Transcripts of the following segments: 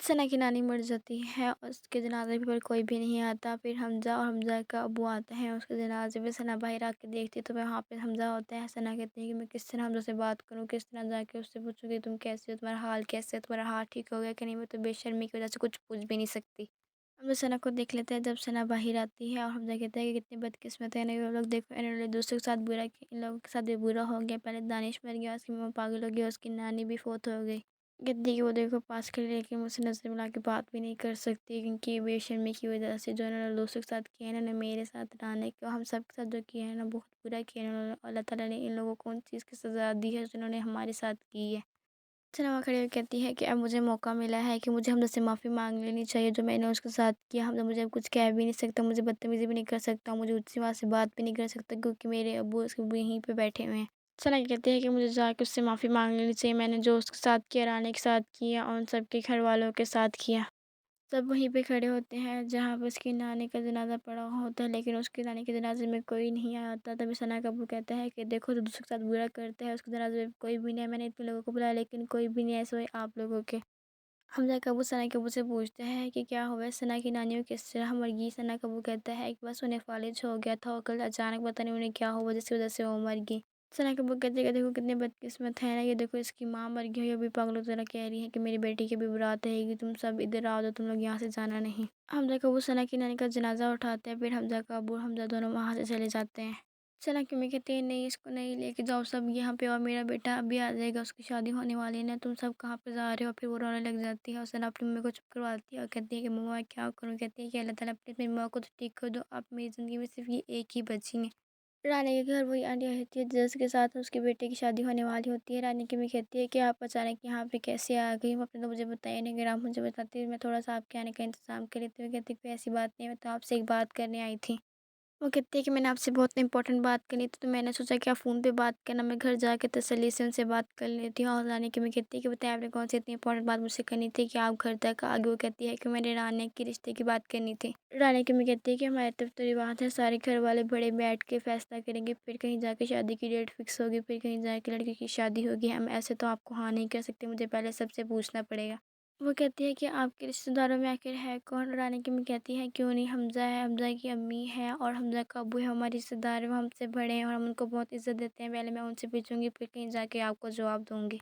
सना की नानी मर जाती है और उसके जनाजे पर कोई भी नहीं आता। फिर हमज़ा और हमज़ा का अब्बू आते हैं उसके जनाजे पे। सना बाहर आके देखती है तो वहाँ पे हमज़ा होता है। सना कहती है कि मैं किस तरह हमज़ा से बात करूँ, किस तरह जाके उससे पूछूँ कि तुम कैसे हो, तुम्हारा हाल कैसे है, तुम्हारा हाथ ठीक हो गया कि नहीं। मैं तो बेशर्मी की वजह से कुछ पूछ भी नहीं सकती। हम सना को देख लेते हैं जब सना बाहर आती है और हमज़ा कहता है कि कितनी बदकिस्मत है इन्हें लोग, देखो इन्होंने दूसरों के साथ बुरा किया, इन लोगों के साथ भी बुरा हो गया। पहले दानिश मर गया, उसकी मम्मा पागल हो गई, उसकी नानी भी फोत हो गई। कहती है कि वो देखो पास खड़ी लेकिन मुझसे नज़र मिला के बात भी नहीं कर सकती, क्योंकि बेशर्मी की वजह से जो इन्होंने दूसरों के साथ किया है, इन्होंने मेरे साथ राने के हम सब के साथ जो किया है ना, बहुत बुरा किया है इन्होंने। अल्लाह ताला ने इन लोगों को उन चीज़ की सज़ा दी है जो इन्होंने हमारे साथ की है। सना खड़ी होकर कहती है कि अब मुझे मौका मिला है कि मुझे हमज़ा से माफ़ी मांग लेनी चाहिए जो मैंने उसके साथ किया। हमज़ा मुझे अब कुछ कह भी नहीं सकता, मुझे बदतमीज़ी भी नहीं कर सकता, मुझे उससे वहाँ से बात भी नहीं कर सकता, क्योंकि मेरे अब्बू उसके अब्बू यहीं पे बैठे हुए हैं। सना कहती है कि मुझे जाके उससे माफ़ी मांग लेनी चाहिए, मैंने जो उसके साथ किया, रानी के साथ किया और उन सब के घर वालों के साथ किया। सब वहीं पे खड़े होते हैं जहाँ पे उसकी नानी का जनाज़ा पड़ा हुआ होता है, लेकिन उसकी नानी के जनाजे में कोई नहीं आया होता। तभी सना का अब्बू कहता है कि देखो जो दूसरों के साथ बुरा करता है उसके जनाजे में कोई भी नहीं है, मैंने इतने लोगों को बुलाया लेकिन कोई भी नहीं है सिवाय आप लोगों के। हमज़ा का अब्बू सना के अब्बू से पूछता है कि क्या हुआ है, सना की नानी को किस तरह मर गई। सना का अब्बू कहता है कि बस उन्हें फालिज हो गया था और कल अचानक पता नहीं उन्हें क्या हुआ जिसकी वजह से वो मर गई। सना के अब्बू कहते हैं कि देखो कितने बदकिस्मत है ना, ये देखो इसकी माँ मर गई है, ये भी पागलों की तरह कह रही है कि मेरी बेटी की भी बारात है कि तुम सब इधर आओ, तो तुम लोग यहाँ से जाना नहीं। हमज़ा का अब्बू सना की नानी का जनाजा उठाते हैं, फिर हमज़ा का अब्बू और हमज़ा दोनों वहाँ से चले जाते हैं। सना की मम्मी कहती है नहीं इसको नहीं लेके जाओ सब यहाँ पे, और मेरा बेटा अभी आ जाएगा, उसकी शादी होने वाली है ना, तुम सब कहाँ पे जा रहे हो। फिर वो रोने लग जाती है और सना अपनी मम्मी को चुप करवाती है और कहती है कि मम्मा क्या करूँ। कहती है कि अल्लाह ताला प्लीज़ मेरी माँ को तो ठीक कर दो, अब मेरी ज़िंदगी में सिर्फ ये एक ही बची है। रानी के घर वही आंटी होती है जिसके साथ उसके बेटे की शादी होने वाली होती है। रानी की मम्मी कहती है कि आप अचानक यहाँ पे कैसे आ गई, आपने तो मुझे बताया नहीं, अगर आप मुझे बताती मैं थोड़ा सा आपके आने का इंतज़ाम कर लेती। वो कहती कोई ऐसी बात नहीं है, मैं तो आपसे एक बात करने आई थी। वो कहती है कि मैंने आपसे बहुत इंपॉर्टेंट बात करनी थी, तो मैंने सोचा कि आप फ़ोन पे बात करना, मैं घर जाके तसल्ली से उनसे बात कर लेती हूँ। और रानी की मैं कहती है कि बताएं आपने कौन सी इतनी इंपॉर्टेंट बात मुझसे करनी थी कि आप घर तक आ गए। वो कहती है कि मैंने रानी के रिश्ते की बात करनी थी। रानी की मैं कहती है कि हमारे तरफ तो रिवाज है, सारे घर वाले बड़े बैठ के फैसला करेंगे, फिर कहीं जाके शादी की डेट फिक्स होगी, फिर कहीं जाके लड़की की शादी होगी। हम ऐसे तो आपको हाँ नहीं कर सकते, मुझे पहले सबसे पूछना पड़ेगा। वो कहती है कि आपके रिश्तेदारों में आखिर है कौन। रानी की मैं कहती है क्यों नहीं, हमज़ा है, हमज़ा की अम्मी है और हमज़ा का अब्बू है, हमारे रिश्तेदार हैं, वो हमसे बड़े हैं और हम उनको बहुत इज़्ज़त देते हैं। पहले मैं उनसे पूछूंगी फिर कहीं जाके आपको जवाब दूंगी।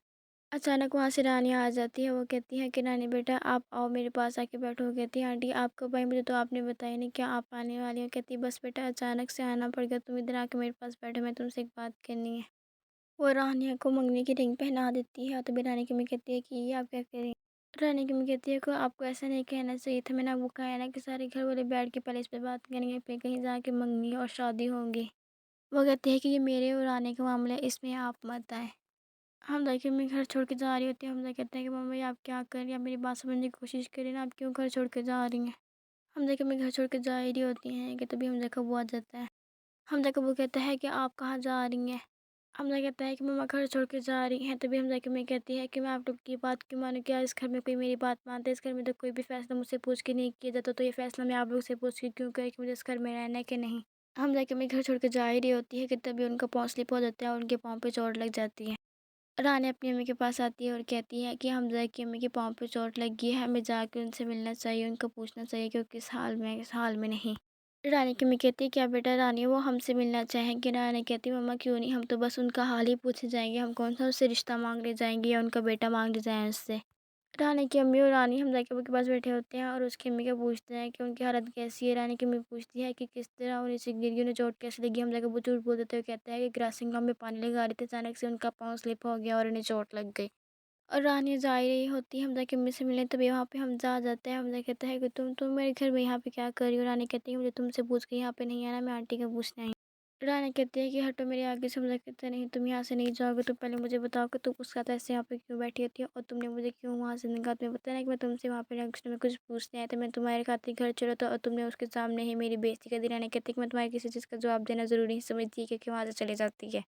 अचानक वहाँ से रानी आ जाती है। वो कहती है कि रानी बेटा आप आओ मेरे पास आके बैठो। वो कहती है आंटी आप कब आई, मुझे तो आपने बताया नहीं, क्या आप आने वाली हो। कहती है बस बेटा अचानक से आना पड़ गया, तुम इधर आके मेरे पास बैठो, मैं तुमसे एक बात करनी है। वो रानिया को मंगनी की रिंग पहना देती है। तभी रानी की मैं कहती है कि ये आप क्या करें। रानी की मैं कहती है कि आपको ऐसा नहीं कहना चाहिए था, मैंने आपको कहा है ना कि सारे घर वाले बैठ के पहले इस पे बात करेंगे, फिर कहीं जाके मंगनी और शादी होंगी। वो कहती है कि ये मेरे और रानी का मामला है, इसमें आप मत आए। हम देखिए मैं घर छोड़ के जा रही होती हूँ। हम कहते हैं कि मम्मी आप क्या कर रही हैं, आप मेरी बात समझने की कोशिश करिए ना, आप क्यों घर छोड़ के जा रही हैं। हम देखिए मैं घर छोड़ के जा ही रही होती हैं कि तभी हम देखा वो आ जाता है। हम देखा वो कहता है कि आप कहाँ जा रही हैं। हमज़ा कहता है कि मम्मा घर छोड़ के जा रही हैं। तभी हमज़ा की मैं कहती है कि मैं आप लोग की बात क्यों मानूँ, क्या इस घर में कोई मेरी बात मानता है। इस घर में तो कोई भी फ़ैसला मुझसे पूछ के नहीं किया जाता, तो ये फ़ैसला मैं आप लोग से पूछ के क्यों करें कि मुझे इस घर में रहना है कि नहीं। हमज़ा की मैं घर छोड़ के जा ही रही होती है कि तभी उनका पाँव स्लिप हो जाता है और उनके पाँव पे चोट लग जाती है। रानी अपनी अम्मी के पास आती है और कहती है कि हमज़ा की अम्मी के पाँव पे चोट लगी है, हमें जाके उनसे मिलना चाहिए, उनको पूछना चाहिए कि वो किस हाल में नहीं। रानी की मैं कहती है क्या बेटा रानी वो हमसे मिलना चाहेंगे। रानी कहती है मम्मा क्यों नहीं, हम तो बस उनका हाल ही पूछने जाएंगे, हम कौन सा उससे रिश्ता मांगने जाएंगे या उनका बेटा मांगने जाएं उससे। रानी की अम्मी और रानी हमज़ा के अब्बू के पास बैठे होते हैं और उसकी अम्मी का पूछते हैं कि उनकी हालत कैसी है। रानी की अम्मी पूछती है कि किस तरह उन्हें से गिरी, उन्हें चोट कैसे लगी। हमज़ा के अब्बू झूठ बोल देते हुए कहता है कि क्रॉसिंग में पानी लगा रहे थे, अचानक से उनका पाँव स्लिप हो गया और उन्हें चोट लग गई। और रानी जा ही रही होती है हमज़ा की अम्मी से मिलने, तभी वहाँ पे हमज़ा आ जाता है। हमज़ा कहता है कि तुम मेरे घर में यहाँ पे क्या कर रही हो। रानी कहती है मुझे तुमसे पूछ के यहाँ पे नहीं आना, मैं आंटी का पूछने आई हूँ। रानी कहती है कि हटो मेरे आगे से। हमज़ा कहता है नहीं तुम यहाँ से नहीं जाओगे, तो पहले मुझे बताओ कि तुम उसके साथ ऐसे यहाँ पे क्यों बैठी होती हो और तुमने मुझे क्यों वहाँ से निकाला। तुम्हें पता है ना कि मैं तुमसे वहाँ पे नेक्स्ट में कुछ पूछने आया था, मैं तुम्हारे खातिर घर चला था और तुमने उसके सामने ही मेरी बेइज्जती कर दी। रानी कहती है कि मैं तुम्हारी किसी चीज़ का जवाब देना ज़रूरी नहीं समझती, क्योंकि वहाँ से चली जाती है।